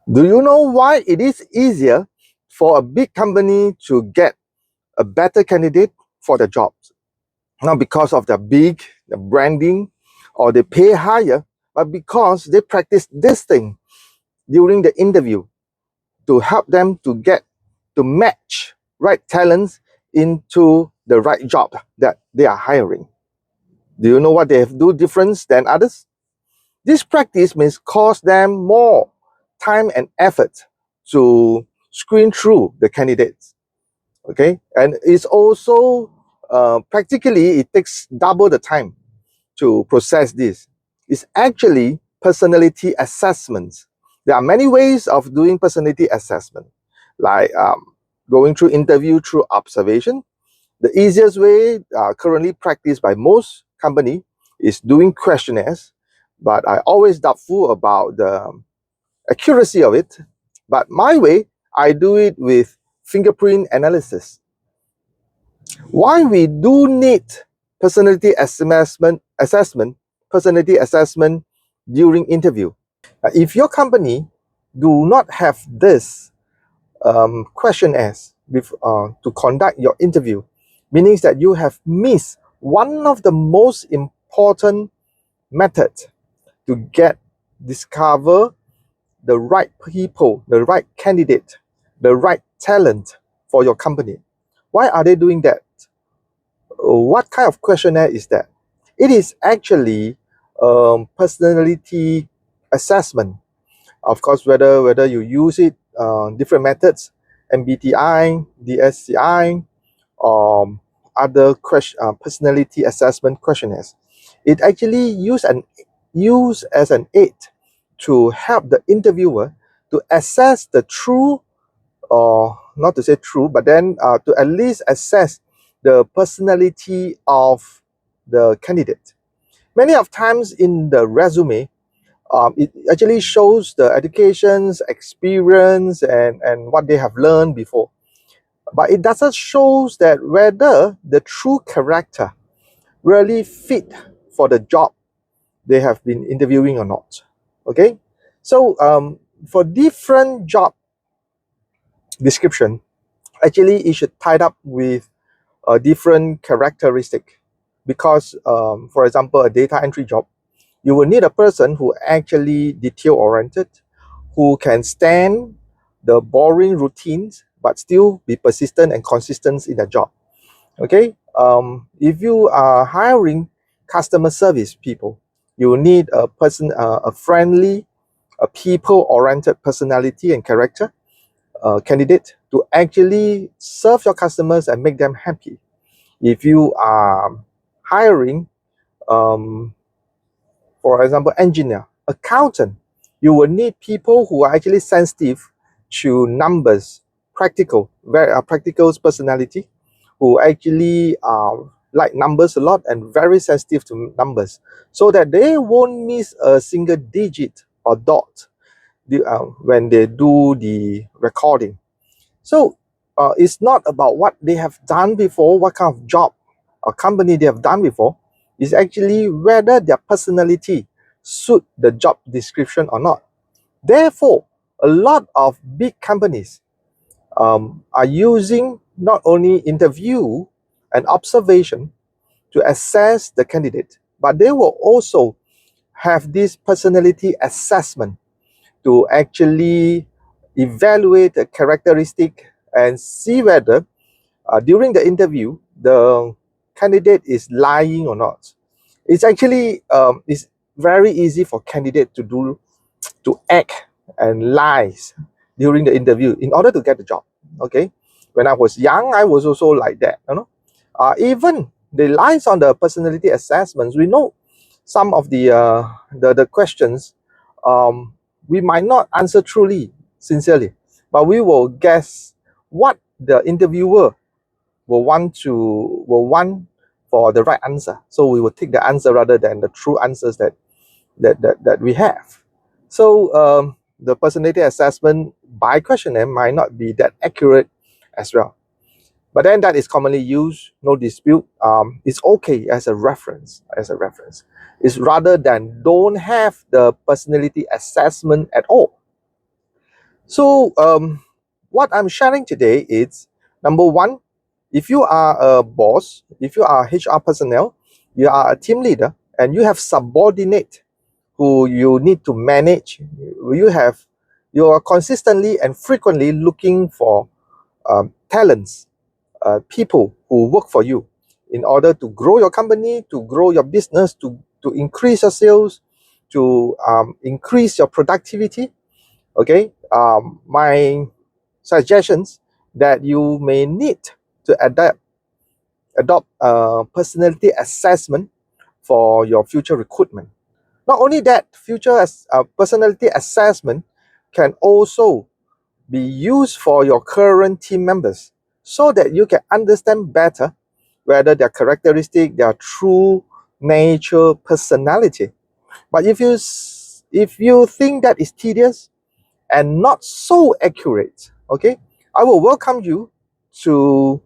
Do you know why it is easier for a big company to get a better candidate for the jobs? Not because of the branding, or they pay higher, but because they practice this thing during the interview to help them to match right talents into the right job that they are hiring. Do you know what they do different than others? This practice may cost them more time and effort to screen through the candidates. Okay, and it's also practically it takes double the time to process this. It's actually personality assessments. There are many ways of doing personality assessment, like going through interview through observation. The easiest way currently practiced by most company is doing questionnaires, but I always doubtful about the accuracy of it. But my way, I do it with fingerprint analysis. Why we do need personality personality assessment during interview? If your company do not have this questionnaires to conduct your interview, meaning that you have missed one of the most important methods to discover the right people, the right candidate, the right talent for your company. Why are they doing that? What kind of questionnaire is that? It is actually personality assessment. Of course, whether you use it different methods, MBTI, DSCI, or other personality assessment questionnaires. It actually use as an aid to help the interviewer to assess the true, or not to say true, but then to at least assess the personality of the candidate. Many of times in the resume, it actually shows the educations, experience, and what they have learned before. But it doesn't show that whether the true character really fit for the job they have been interviewing or not. Okay, so for different job description, actually it should tie up with a different characteristic. Because for example, a data entry job, you will need a person who actually detail oriented, who can stand the boring routines but still be persistent and consistent in the job. Okay, if you are hiring customer service people, you need a friendly, a people oriented personality and character candidate to actually serve your customers and make them happy. If you are hiring for example, engineer, accountant, you will need people who are actually sensitive to numbers, very practical personality, who actually like numbers a lot and very sensitive to numbers, so that they won't miss a single digit or dot when they do the recording. So it's not about what they have done before, what kind of job or company they have done before. It's actually whether their personality suit the job description or not. Therefore, a lot of big companies are using not only interview and observation to assess the candidate, but they will also have this personality assessment to actually evaluate the characteristic and see whether during the interview the candidate is lying or not. It's very easy for candidate to act and lies during the interview in order to get the job. Okay, when I was young, I was also like that. Even the lies on the personality assessments, we know some of the questions we might not answer truly, sincerely, but we will guess what the interviewer will want for the right answer. So we will take the answer rather than the true answers that we have. So the personality assessment by questionnaire might not be that accurate as well. But then that is commonly used, no dispute. It's okay as a reference, It's rather than don't have the personality assessment at all. So what I'm sharing today is, number one, if you are a boss, if you are HR personnel, you are a team leader, and you have subordinate who you need to manage, you are consistently and frequently looking for talents, people who work for you in order to grow your company, to grow your business, to increase your sales, to increase your productivity. Okay, my suggestions that you may need to adopt a personality assessment for your future recruitment. Not only that, personality assessment can also be used for your current team members so that you can understand better whether their characteristic, their true nature, personality. But if you think that is tedious and not so accurate, okay, I will welcome you to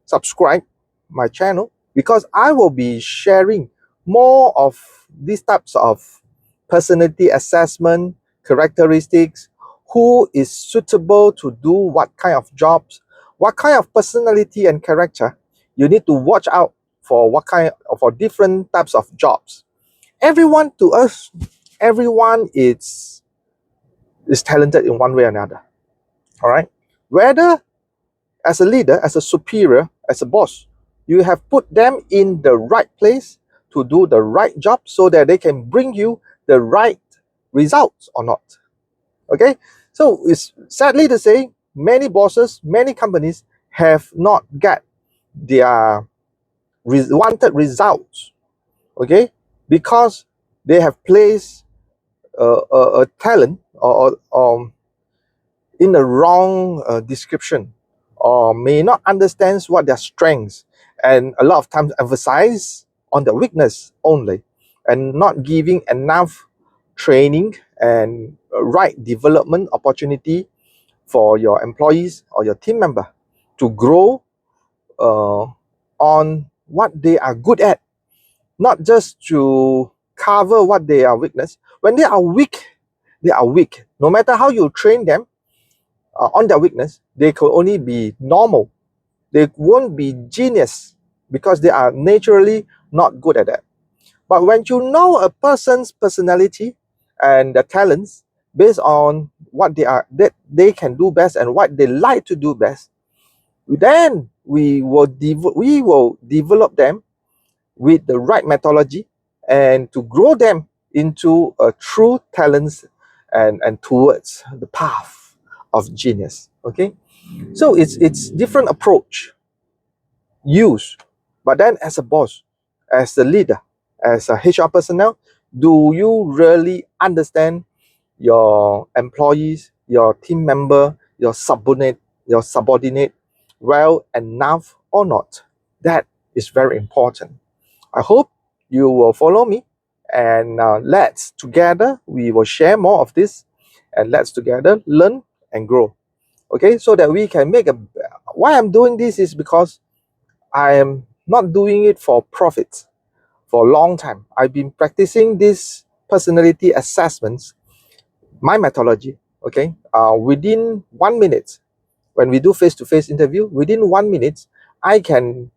subscribe my channel, because I will be sharing more of these types of personality assessment characteristics, who is suitable to do what kind of jobs, what kind of personality and character you need to watch out for, for different types of jobs. Everyone is talented in one way or another. All right, whether as a leader, as a superior, as a boss, you have put them in the right place to do the right job so that they can bring you the right results or not. Okay, so it's sadly to say, many bosses, many companies have not got their wanted results. Okay, because they have placed a talent or in the wrong description, or may not understand what their strengths, and a lot of times emphasize on the weakness only, and not giving enough training and right development opportunity for your employees or your team member to grow uh, on what they are good at, not just to cover what they are weakness. When they are weak, they are weak. No matter how you train them on their weakness, they could only be normal. They won't be genius because they are naturally not good at that. But when you know a person's personality and their talents based on what that they can do best and what they like to do best, then we will develop them with the right methodology and to grow them into a true talents, and towards the path of genius. Okay, so it's different approach use. But then as a boss, as a leader, as a HR personnel, do you really understand your employees, your team member, your subordinate well enough or not? That is very important. I hope you will follow me, and let's together we will share more of this, and let's together learn and grow. Okay, so that we can make a. Why I'm doing this is because I am not doing it for profit for a long time. I've been practicing this personality assessments, my methodology. Okay, within 1 minute, when we do face-to-face interview, within 1 minute, I can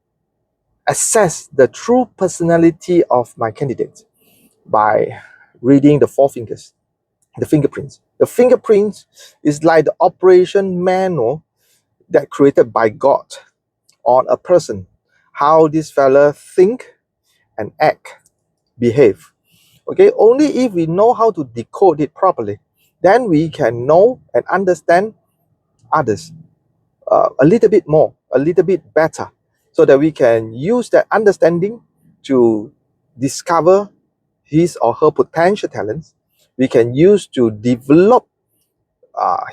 assess the true personality of my candidate by reading the four fingers, the fingerprints. The fingerprints is like the operation manual that created by God on a person, how this fella think and act, behave. Okay, only if we know how to decode it properly, then we can know and understand others a little bit more, a little bit better, so that we can use that understanding to discover his or her potential talents. We can use to develop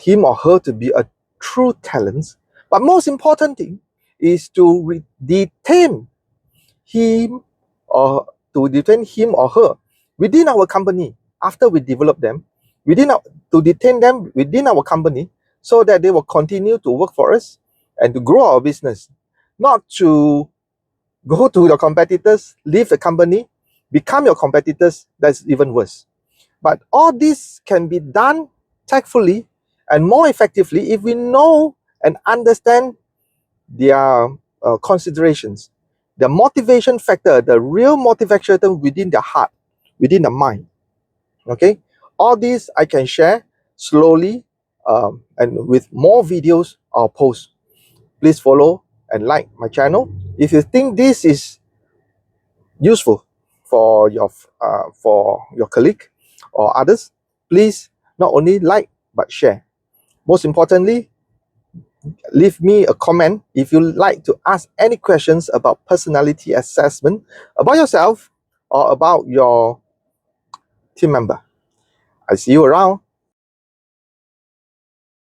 him or her to be a true talent. But most important thing is to detain him or detain him or her within our company after we develop them, to detain them within our company, so that they will continue to work for us and to grow our business, not to go to your competitors, leave the company, become your competitors. That's even worse. But all this can be done tactfully and more effectively if we know and understand their considerations, the motivation factor, the real motivation within the heart, within the mind. Okay, all these I can share slowly, and with more videos or posts. Please follow and like my channel. If you think this is useful for your colleague or others, please not only like but share. Most importantly, leave me a comment if you like to ask any questions about personality assessment, about yourself or about your team member. I see you around.